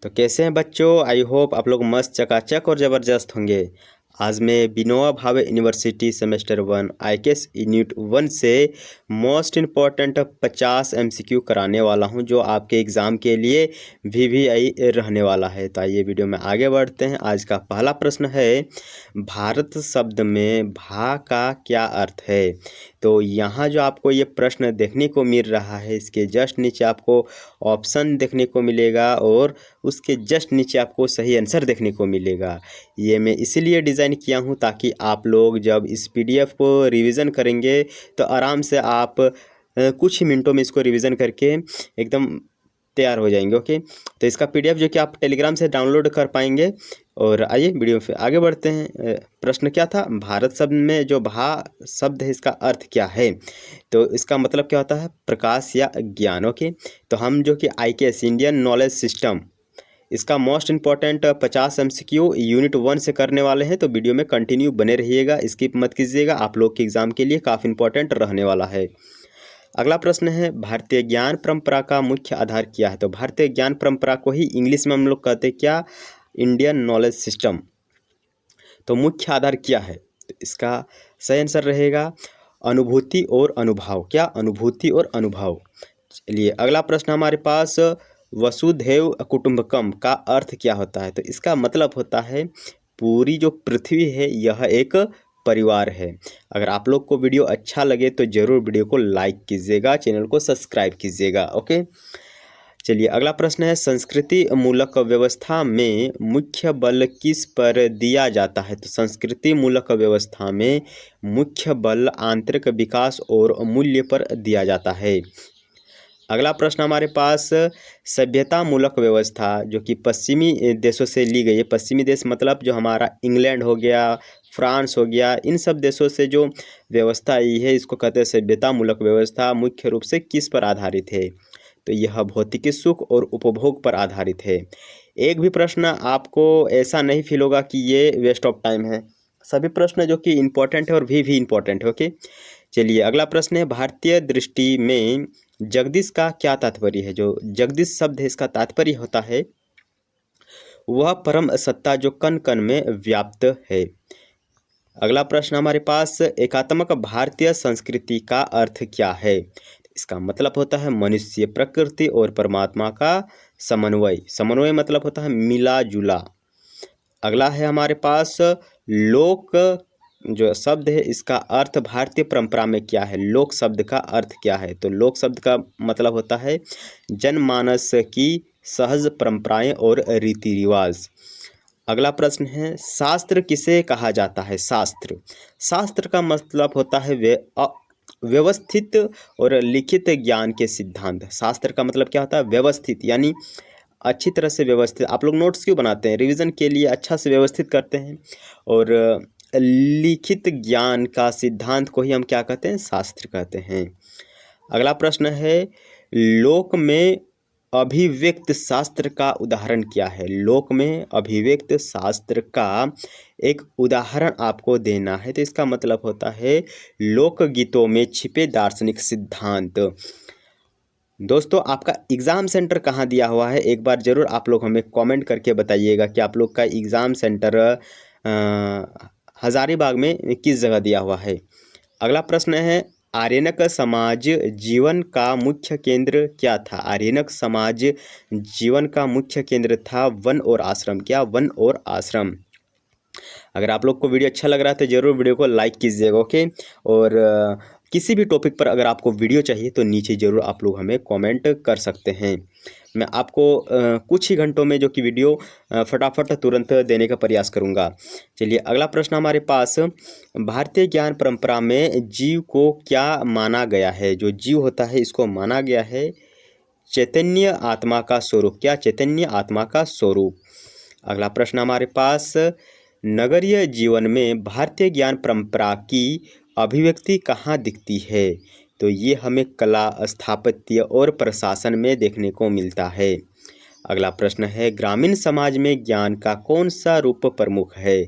तो कैसे हैं बच्चों। आई होप आप लोग मस्त चकाचक और ज़बरदस्त होंगे। आज मैं Vinoba Bhave university semester 1 IKS unit 1 से मोस्ट इम्पॉर्टेंट 50 MCQ कराने वाला हूं, जो आपके एग्ज़ाम के लिए VVI रहने वाला है। तो आइए वीडियो में आगे बढ़ते हैं। आज का पहला प्रश्न है, भारत शब्द में भा का क्या अर्थ है। तो यहाँ जो आपको ये प्रश्न देखने को मिल रहा है, इसके जस्ट नीचे आपको ऑप्शन देखने को मिलेगा और उसके जस्ट नीचे आपको सही आंसर देखने को मिलेगा। ये मैं इसीलिए डिज़ाइन किया हूँ ताकि आप लोग जब इस PDF को रिवीजन करेंगे तो आराम से आप कुछ ही मिनटों में इसको रिवीजन करके एकदम तैयार हो जाएंगे। ओके, तो इसका PDF जो कि आप टेलीग्राम से डाउनलोड कर पाएंगे। और आइए वीडियो पे आगे बढ़ते हैं। प्रश्न क्या था, भारत शब्द में जो भा शब्द है इसका अर्थ क्या है। तो इसका मतलब क्या होता है, प्रकाश या ज्ञान। ओके, तो हम जो कि IKS इंडियन नॉलेज सिस्टम इसका मोस्ट इम्पॉर्टेंट 50 MCQ यूनिट 1 से करने वाले हैं। तो वीडियो में कंटिन्यू बने रहिएगा, स्किप मत कीजिएगा, आप लोग के एग्जाम के लिए काफ़ी इंपॉर्टेंट रहने वाला है। अगला प्रश्न है, भारतीय ज्ञान परंपरा का मुख्य आधार क्या है। तो भारतीय ज्ञान परंपरा को ही इंग्लिश में हम लोग कहते हैं क्या, इंडियन नॉलेज सिस्टम। तो मुख्य आधार क्या है, तो इसका सही आंसर रहेगा अनुभूति और अनुभव। क्या, अनुभूति और अनुभव। चलिए अगला प्रश्न हमारे पास, वसुधैव कुटुंबकम का अर्थ क्या होता है। तो इसका मतलब होता है पूरी जो पृथ्वी है यह एक परिवार है। अगर आप लोग को वीडियो अच्छा लगे तो ज़रूर वीडियो को लाइक कीजिएगा, चैनल को सब्सक्राइब कीजिएगा। ओके, चलिए अगला प्रश्न है, संस्कृति मूलक व्यवस्था में मुख्य बल किस पर दिया जाता है। तो संस्कृति मूलक व्यवस्था में मुख्य बल आंतरिक विकास और मूल्य पर दिया जाता है। अगला प्रश्न हमारे पास, सभ्यता मूलक व्यवस्था जो कि पश्चिमी देशों से ली गई है। पश्चिमी देश मतलब जो हमारा इंग्लैंड हो गया, फ्रांस हो गया, इन सब देशों से जो व्यवस्था आई है इसको कहते हैं सभ्यता मूलक व्यवस्था। मुख्य रूप से किस पर आधारित है, तो यह भौतिक सुख और उपभोग पर आधारित है। एक भी प्रश्न आपको ऐसा नहीं फील होगा कि ये वेस्ट ऑफ टाइम है, सभी प्रश्न जो कि इम्पोर्टेंट है और भी इम्पोर्टेंट है। ओके, चलिए अगला प्रश्न है, भारतीय दृष्टि में जगदीश का क्या तात्पर्य है। जो जगदीश शब्द है इसका तात्पर्य होता है वह परम सत्ता जो कण कण में व्याप्त है। अगला प्रश्न हमारे पास, एकात्मक भारतीय संस्कृति का अर्थ क्या है। इसका मतलब होता है मनुष्य, प्रकृति और परमात्मा का समन्वय। समन्वय मतलब होता है मिला जुला। अगला है हमारे पास, लोक जो शब्द है इसका अर्थ भारतीय परंपरा में क्या है। लोक शब्द का अर्थ क्या है, तो लोक शब्द का मतलब होता है जनमानस की सहज परंपराएं और रीति रिवाज। अगला प्रश्न है, शास्त्र किसे कहा जाता है। शास्त्र, शास्त्र का मतलब होता है व्यवस्थित और लिखित ज्ञान के सिद्धांत। शास्त्र का मतलब क्या होता है, व्यवस्थित, यानी अच्छी तरह से व्यवस्थित। आप लोग नोट्स क्यों बनाते हैं, रिवीजन के लिए अच्छा से व्यवस्थित करते हैं। और लिखित ज्ञान का सिद्धांत को ही हम क्या कहते हैं, शास्त्र कहते हैं। अगला प्रश्न है, लोक में अभिव्यक्त शास्त्र का उदाहरण क्या है। लोक में अभिव्यक्त शास्त्र का एक उदाहरण आपको देना है। तो इसका मतलब होता है लोकगीतों में छिपे दार्शनिक सिद्धांत। दोस्तों आपका एग्ज़ाम सेंटर कहाँ दिया हुआ है, एक बार ज़रूर आप लोग हमें कमेंट करके बताइएगा कि आप लोग का एग्ज़ाम सेंटर हज़ारीबाग में किस जगह दिया हुआ है। अगला प्रश्न है, आर्यनक समाज जीवन का मुख्य केंद्र क्या था। आर्यनक समाज जीवन का मुख्य केंद्र था वन और आश्रम। क्या, वन और आश्रम। अगर आप लोग को वीडियो अच्छा लग रहा है तो ज़रूर वीडियो को लाइक कीजिएगा। ओके, और किसी भी टॉपिक पर अगर आपको वीडियो चाहिए तो नीचे ज़रूर आप लोग हमें कमेंट कर सकते हैं। मैं आपको कुछ ही घंटों में जो कि वीडियो फटाफट तुरंत देने का प्रयास करूंगा। चलिए अगला प्रश्न हमारे पास, भारतीय ज्ञान परंपरा में जीव को क्या माना गया है। जो जीव होता है इसको माना गया है चैतन्य आत्मा का स्वरूप। क्या, चैतन्य आत्मा का स्वरूप। अगला प्रश्न हमारे पास, नगरीय जीवन में भारतीय ज्ञान परंपरा की अभिव्यक्ति कहाँ दिखती है। तो ये हमें कला, स्थापत्य और प्रशासन में देखने को मिलता है। अगला प्रश्न है, ग्रामीण समाज में ज्ञान का कौन सा रूप प्रमुख है।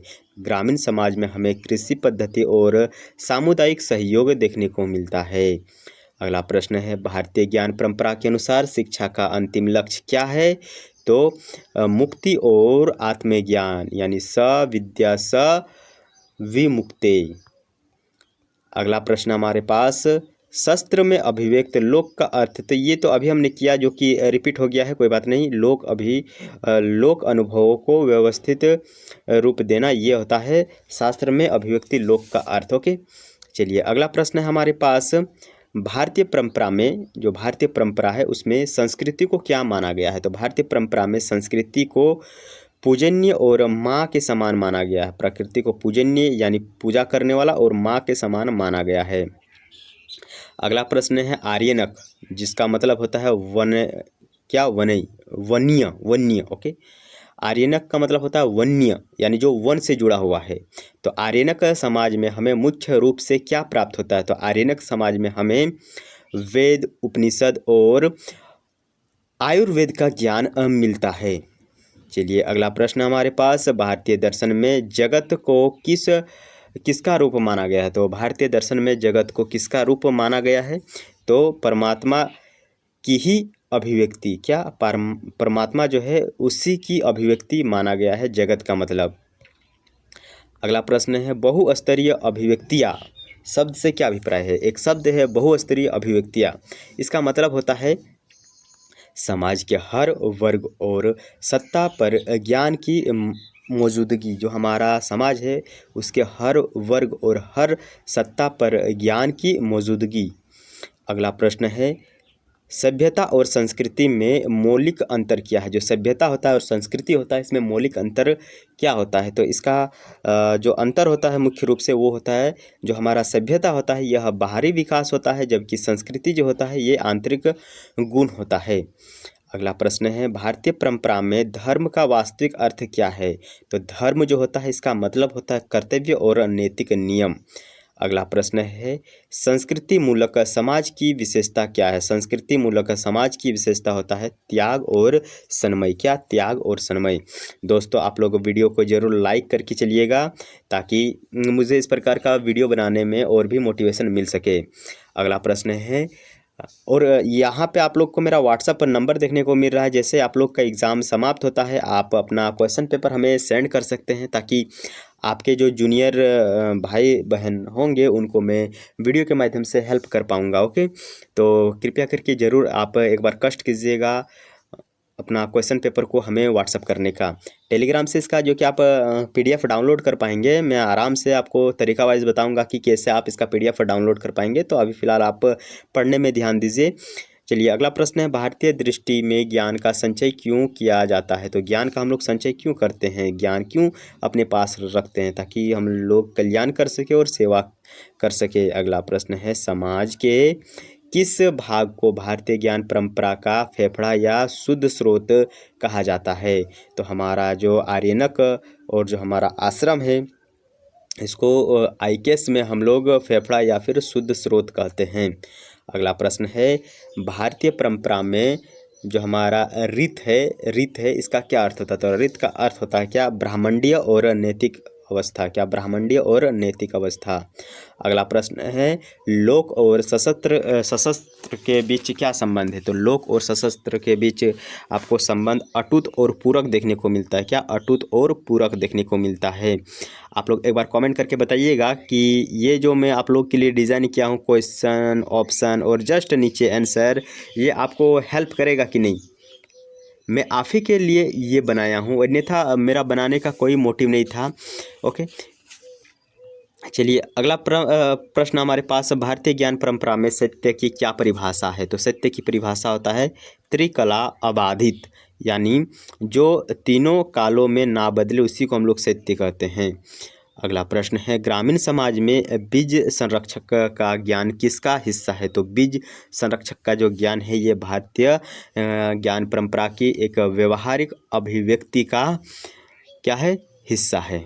ग्रामीण समाज में हमें कृषि पद्धति और सामुदायिक सहयोग देखने को मिलता है। अगला प्रश्न है, भारतीय ज्ञान परंपरा के अनुसार शिक्षा का अंतिम लक्ष्य क्या है। तो मुक्ति और आत्मज्ञान यानी स विद्या स विमुक्ते। अगला प्रश्न हमारे पास, शस्त्र में अभिव्यक्त लोक का अर्थ, तो ये तो अभी हमने किया जो कि रिपीट हो गया है, कोई बात नहीं। लोक अनुभवों को व्यवस्थित रूप देना, ये होता है शास्त्र में अभिव्यक्ति लोक का अर्थ। ओके, चलिए अगला प्रश्न है हमारे पास, भारतीय परंपरा में, जो भारतीय परंपरा है उसमें संस्कृति को क्या माना गया है? तो भारतीय परंपरा में संस्कृति को पूजनीय और माँ के समान माना गया है। प्रकृति को पूजनीय यानी पूजा करने वाला और माँ के समान माना गया है। अगला प्रश्न है आर्यनक, जिसका मतलब होता है वन्य। ओके, आर्यनक का मतलब होता है वन्य यानी जो वन से जुड़ा हुआ है। तो आर्यनक समाज में हमें मुख्य रूप से क्या प्राप्त होता है? तो आर्यनक समाज में हमें वेद, उपनिषद और आयुर्वेद का ज्ञान मिलता है। चलिए अगला प्रश्न हमारे पास, भारतीय दर्शन में जगत को किसका रूप माना गया है? तो भारतीय दर्शन में जगत को किसका रूप माना गया है? तो परमात्मा की ही अभिव्यक्ति, क्या परमात्मा जो है उसी की अभिव्यक्ति माना गया है जगत का मतलब। अगला प्रश्न है बहुस्तरीय अभिव्यक्तियाँ शब्द से क्या अभिप्राय है? एक शब्द है बहुस्तरीय अभिव्यक्तियाँ, इसका मतलब होता है समाज के हर वर्ग और सत्ता पर ज्ञान की मौजूदगी। जो हमारा समाज है उसके हर वर्ग और हर सत्ता पर ज्ञान की मौजूदगी। अगला प्रश्न है सभ्यता और संस्कृति में मौलिक अंतर क्या है? जो सभ्यता होता है और संस्कृति होता है, इसमें मौलिक अंतर क्या होता है? तो इसका जो अंतर होता है मुख्य रूप से वो होता है, जो हमारा सभ्यता होता है यह बाहरी विकास होता है, जबकि संस्कृति जो होता है ये आंतरिक गुण होता है। अगला प्रश्न है भारतीय परंपरा में धर्म का वास्तविक अर्थ क्या है? तो धर्म जो होता है इसका मतलब होता है कर्तव्य और नैतिक नियम। अगला प्रश्न है संस्कृति मूलक समाज की विशेषता क्या है? संस्कृति मूलक समाज की विशेषता होता है त्याग और संयम। क्या? त्याग और संयम। दोस्तों आप लोग वीडियो को जरूर लाइक करके चलिएगा ताकि मुझे इस प्रकार का वीडियो बनाने में और भी मोटिवेशन मिल सके। अगला प्रश्न है, और यहाँ पे आप लोग को मेरा व्हाट्सएप पर नंबर देखने को मिल रहा है। जैसे आप लोग का एग्ज़ाम समाप्त होता है आप अपना क्वेश्चन पेपर हमें सेंड कर सकते हैं, ताकि आपके जो जूनियर भाई बहन होंगे उनको मैं वीडियो के माध्यम से हेल्प कर पाऊँगा। ओके, तो कृपया करके ज़रूर आप एक बार कष्ट कीजिएगा अपना क्वेश्चन पेपर को हमें व्हाट्सअप करने का। टेलीग्राम से इसका जो कि आप पीडीएफ डाउनलोड कर पाएंगे, मैं आराम से आपको तरीका वाइज बताऊंगा कि कैसे आप इसका पीडीएफ डाउनलोड कर पाएंगे। तो अभी फ़िलहाल आप पढ़ने में ध्यान दीजिए। चलिए अगला प्रश्न है भारतीय दृष्टि में ज्ञान का संचय क्यों किया जाता है? तो ज्ञान का हम लोग संचय क्यों करते हैं, ज्ञान क्यों अपने पास रखते हैं? ताकि हम लोग कल्याण कर सके और सेवा कर सके। अगला प्रश्न है समाज के किस भाग को भारतीय ज्ञान परंपरा का फेफड़ा या शुद्ध स्रोत कहा जाता है? तो हमारा जो आर्यनक और जो हमारा आश्रम है इसको आईकेएस में हम लोग फेफड़ा या फिर शुद्ध स्रोत कहते हैं। अगला प्रश्न है भारतीय परंपरा में जो हमारा रीत है इसका क्या अर्थ होता है? तो रीत का अर्थ होता है क्या? ब्राह्मणीय और नैतिक अवस्था। क्या? ब्राह्मणीय और नैतिक अवस्था। अगला प्रश्न है लोक और सशस्त्र के बीच क्या संबंध है? तो लोक और सशस्त्र के बीच आपको संबंध अटूट और पूरक देखने को मिलता है। क्या? अटूट और पूरक देखने को मिलता है। आप लोग एक बार कमेंट करके बताइएगा कि ये जो मैं आप लोग के लिए डिज़ाइन किया हूँ क्वेश्चन, ऑप्शन और जस्ट नीचे आंसर, ये आपको हेल्प करेगा कि नहीं। मैं आप ही के लिए ये बनाया हूँ, अन्यथा मेरा बनाने का कोई मोटिव नहीं था। ओके, चलिए अगला प्रश्न हमारे पास भारतीय ज्ञान परंपरा में सत्य की क्या परिभाषा है? तो सत्य की परिभाषा होता है त्रिकला अबाधित, यानी जो तीनों कालों में ना बदले उसी को हम लोग सत्य कहते हैं। अगला प्रश्न है ग्रामीण समाज में बीज संरक्षक का ज्ञान किसका हिस्सा है? तो बीज संरक्षक का जो ज्ञान है ये भारतीय ज्ञान परंपरा की एक व्यवहारिक अभिव्यक्ति का क्या है? हिस्सा है।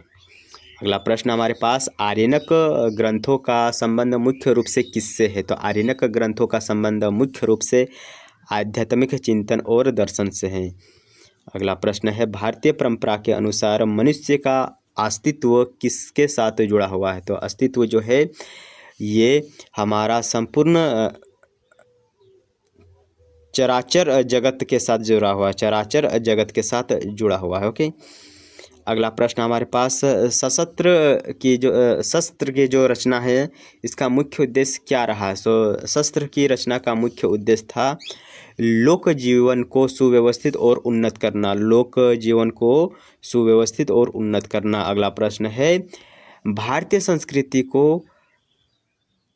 अगला प्रश्न हमारे पास आर्यनक ग्रंथों का संबंध मुख्य रूप से किससे है? तो आर्यनक ग्रंथों का संबंध मुख्य रूप से आध्यात्मिक चिंतन और दर्शन से है। अगला प्रश्न है भारतीय परंपरा के अनुसार मनुष्य का अस्तित्व किसके साथ जुड़ा हुआ है? तो अस्तित्व जो है ये हमारा संपूर्ण चराचर जगत के साथ जुड़ा हुआ, चराचर जगत के साथ जुड़ा हुआ है। ओके, अगला प्रश्न हमारे पास, शस्त्र की जो रचना है इसका मुख्य उद्देश्य क्या रहा? सो शस्त्र की रचना का मुख्य उद्देश्य था लोक जीवन को सुव्यवस्थित और उन्नत करना, लोक जीवन को सुव्यवस्थित और उन्नत करना। अगला प्रश्न है, भारतीय संस्कृति को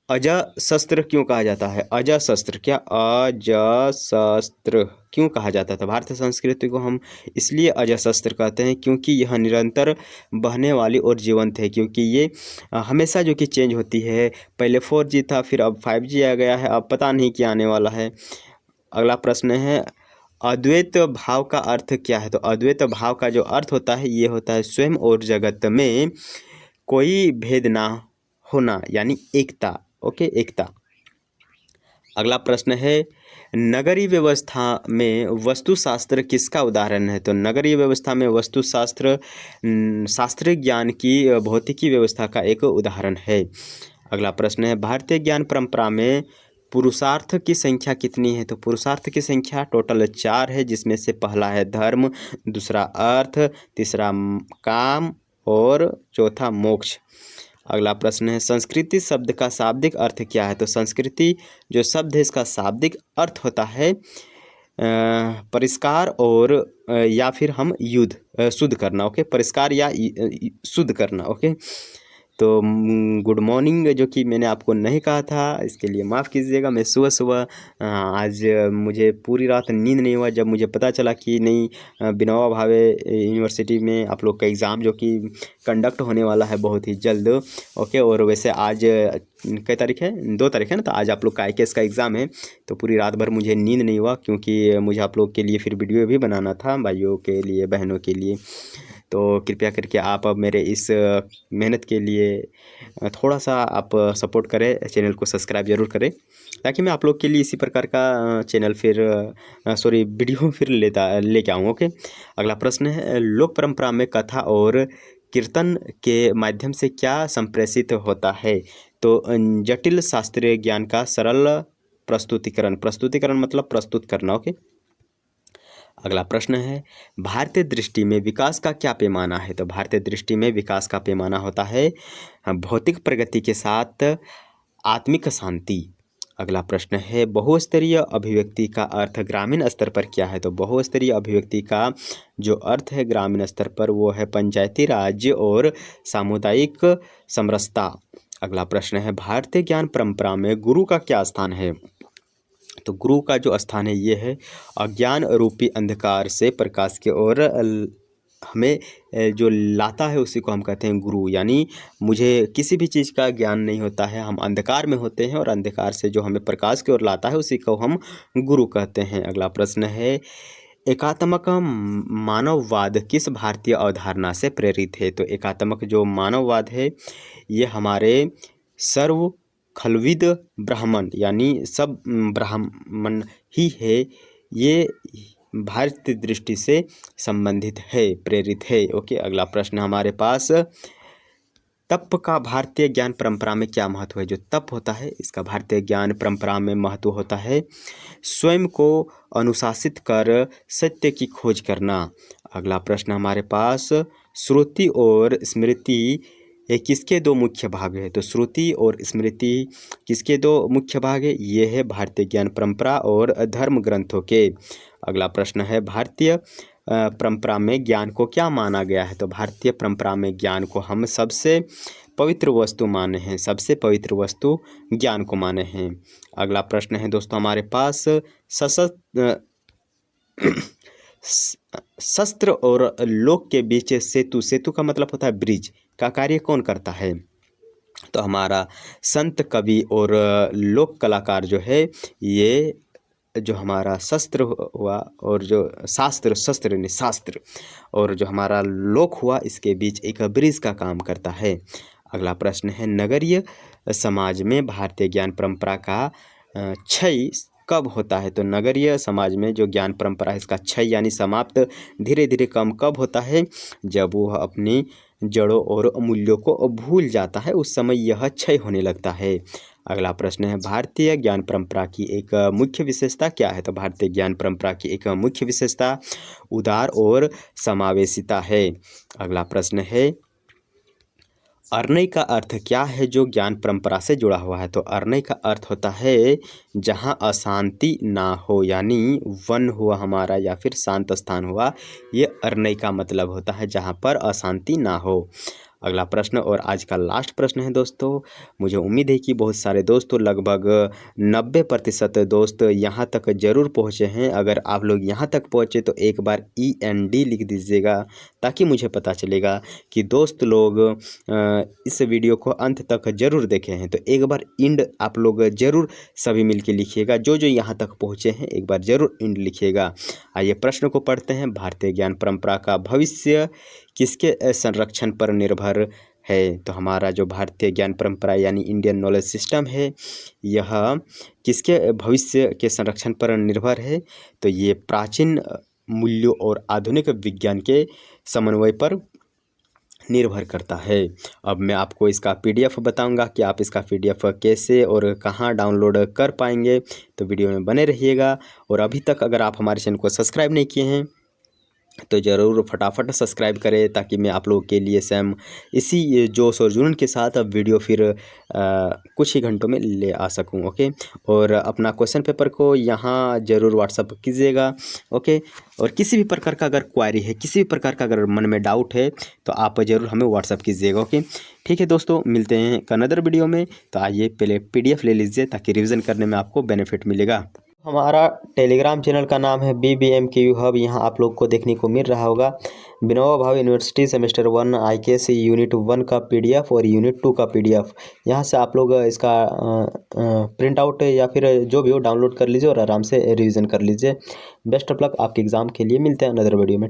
अजशस्त्र क्यों कहा जाता है? अजशस्त्र, क्या अजशस्त्र क्यों कहा जाता था? भारतीय संस्कृति को हम इसलिए अजशस्त्र कहते हैं क्योंकि यह निरंतर बहने वाली और जीवंत है, क्योंकि ये हमेशा जो कि चेंज होती है। पहले 4G था, फिर अब 5G आ गया है, अब पता नहीं क्या आने वाला है। अगला प्रश्न है, अद्वैत भाव का अर्थ क्या है? तो अद्वैत भाव का जो अर्थ होता है ये होता है स्वयं और जगत में कोई भेद ना होना, यानी एकता। ओके, एकता। अगला प्रश्न है, नगरीय व्यवस्था में वस्तुशास्त्र किसका उदाहरण है? तो नगरीय व्यवस्था में वस्तुशास्त्र शास्त्रीय ज्ञान की भौतिकी व्यवस्था का एक उदाहरण है। अगला प्रश्न है, भारतीय ज्ञान परंपरा में पुरुषार्थ की संख्या कितनी है? तो पुरुषार्थ की संख्या टोटल 4 है, जिसमें से पहला है धर्म, दूसरा अर्थ, तीसरा काम और चौथा मोक्ष। अगला प्रश्न है, संस्कृति शब्द का शाब्दिक अर्थ क्या है? तो संस्कृति जो शब्द है इसका शाब्दिक अर्थ होता है परिष्कार और या फिर हम शुद्ध करना। ओके, परिष्कार या शुद्ध करना। ओके, तो गुड मॉर्निंग जो कि मैंने आपको नहीं कहा था, इसके लिए माफ़ कीजिएगा। मैं सुबह आज मुझे पूरी रात नींद नहीं हुआ जब मुझे पता चला कि नहीं विनोबा भावे यूनिवर्सिटी में आप लोग का एग्ज़ाम जो कि कंडक्ट होने वाला है बहुत ही जल्द। ओके, और वैसे आज कई तारीख है? 2 तारीख है ना, तो आज आप लोग का IKS का एग्ज़ाम है। तो पूरी रात भर मुझे नींद नहीं हुआ क्योंकि मुझे आप लोग के लिए फिर वीडियो भी बनाना था, भाइयों के लिए, बहनों के लिए। तो कृपया करके आप अब मेरे इस मेहनत के लिए थोड़ा सा आप सपोर्ट करें, चैनल को सब्सक्राइब ज़रूर करें, ताकि मैं आप लोग के लिए इसी प्रकार का चैनल फिर वीडियो फिर लेके आऊँ। ओके, अगला प्रश्न है, लोक परंपरा में कथा और कीर्तन के माध्यम से क्या संप्रेषित होता है? तो जटिल शास्त्रीय ज्ञान का सरल प्रस्तुतिकरण मतलब प्रस्तुत करना। ओके, अगला प्रश्न है, भारतीय दृष्टि में विकास का क्या पैमाना है? तो भारतीय दृष्टि में विकास का पैमाना होता है भौतिक प्रगति के साथ आत्मिक शांति। अगला प्रश्न है, बहुस्तरीय अभिव्यक्ति का अर्थ ग्रामीण स्तर पर क्या है? तो बहुस्तरीय अभिव्यक्ति का जो अर्थ है ग्रामीण स्तर पर वो है पंचायती राज्य और सामुदायिक समरसता। अगला प्रश्न है, भारतीय ज्ञान परंपरा में गुरु का क्या स्थान है? तो गुरु का जो स्थान है ये है अज्ञान रूपी अंधकार से प्रकाश की ओर हमें जो लाता है उसी को हम कहते हैं गुरु। यानी मुझे किसी भी चीज़ का ज्ञान नहीं होता है, हम अंधकार में होते हैं और अंधकार से जो हमें प्रकाश की ओर लाता है उसी को हम गुरु कहते हैं। अगला प्रश्न है, एकात्मक मानववाद किस भारतीय अवधारणा से प्रेरित है? तो एकात्मक जो मानववाद है ये हमारे सर्व खलविद ब्राह्मण, यानी सब ब्राह्मण ही है, ये भारतीय दृष्टि से संबंधित है, प्रेरित है। ओके, अगला प्रश्न हमारे पास, तप का भारतीय ज्ञान परंपरा में क्या महत्व है? जो तप होता है इसका भारतीय ज्ञान परंपरा में महत्व होता है स्वयं को अनुशासित कर सत्य की खोज करना। अगला प्रश्न हमारे पास, श्रुति और स्मृति ये किसके 2 मुख्य भाग है? तो श्रुति और स्मृति किसके 2 मुख्य भाग है? ये है भारतीय ज्ञान परंपरा और धर्म ग्रंथों के। अगला प्रश्न है, भारतीय परंपरा में ज्ञान को क्या माना गया है? तो भारतीय परंपरा में ज्ञान को हम सबसे पवित्र वस्तु माने हैं, सबसे पवित्र वस्तु ज्ञान को माने हैं। अगला प्रश्न है दोस्तों हमारे पास, शस्त्र और लोक के बीच सेतु का मतलब होता है ब्रिज का कार्य कौन करता है? तो हमारा संत, कवि और लोक कलाकार जो है ये जो हमारा शस्त्र हुआ और जो शास्त्र और जो हमारा लोक हुआ इसके बीच एक ब्रिज का काम करता है। अगला प्रश्न है, नगरीय समाज में भारतीय ज्ञान परंपरा का क्षय कब होता है? तो नगरीय समाज में जो ज्ञान परंपरा है इसका क्षय यानी समाप्त धीरे धीरे कम कब होता है? जब वह अपनी जड़ों और मूल्यों को भूल जाता है, उस समय यह क्षय होने लगता है। अगला प्रश्न है, भारतीय ज्ञान परंपरा की एक मुख्य विशेषता क्या है? तो भारतीय ज्ञान परंपरा की एक मुख्य विशेषता उदार और समावेशिता है। अगला प्रश्न है, अरनई का अर्थ क्या है जो ज्ञान परंपरा से जुड़ा हुआ है? तो अरनई का अर्थ होता है जहाँ अशांति ना हो, यानी वन हुआ हमारा या फिर शांत स्थान हुआ, ये अरनई का मतलब होता है जहाँ पर अशांति ना हो। अगला प्रश्न और आज का लास्ट प्रश्न है दोस्तों, मुझे उम्मीद है कि बहुत सारे दोस्तों, लगभग 90% दोस्त यहाँ तक ज़रूर पहुँचे हैं। अगर आप लोग यहाँ तक पहुँचे तो एक बार END लिख दीजिएगा, ताकि मुझे पता चलेगा कि दोस्त लोग इस वीडियो को अंत तक ज़रूर देखे हैं। तो एक बार इंड आप लोग ज़रूर सभी मिलके लिखिएगा, जो जो यहाँ तक पहुँचे हैं एक बार ज़रूर इंड लिखिएगा। आइए प्रश्न को पढ़ते हैं। भारतीय ज्ञान परंपरा का भविष्य किसके संरक्षण पर निर्भर है? तो हमारा जो भारतीय ज्ञान परंपरा यानी इंडियन नॉलेज सिस्टम है, यह किसके भविष्य के संरक्षण पर निर्भर है? तो ये प्राचीन मूल्यों और आधुनिक विज्ञान के समन्वय पर निर्भर करता है। अब मैं आपको इसका PDF बताऊंगा कि आप इसका PDF कैसे और कहां डाउनलोड कर पाएंगे, तो वीडियो में बने रहिएगा। और अभी तक अगर आप हमारे चैनल को सब्सक्राइब नहीं किए हैं तो ज़रूर फटाफट सब्सक्राइब करें, ताकि मैं आप लोगों के लिए सेम इसी जोश और जुनून के साथ अब वीडियो फिर कुछ ही घंटों में ले आ सकूं। ओके, और अपना क्वेश्चन पेपर को यहाँ ज़रूर व्हाट्सअप कीजिएगा। ओके, और किसी भी प्रकार का अगर क्वारी है, किसी भी प्रकार का अगर मन में डाउट है, तो आप ज़रूर हमें व्हाट्सअप कीजिएगा। ओके, ठीक है दोस्तों, मिलते हैं अनदर वीडियो में। तो आइए पहले PDF ले लीजिए, ताकि रिवीजन करने में आपको बेनिफिट मिलेगा। हमारा टेलीग्राम चैनल का नाम है BBMKU हब। यहाँ आप लोग को देखने को मिल रहा होगा Vinoba Bhave university semester 1 IKS unit 1 का PDF और यूनिट 2 का PDF। यहाँ से आप लोग इसका प्रिंट आउट या फिर जो भी हो डाउनलोड कर लीजिए और आराम से रिवीजन कर लीजिए। बेस्ट ऑफ लक आपके एग्ज़ाम के लिए। मिलते हैं अनदर वीडियो में।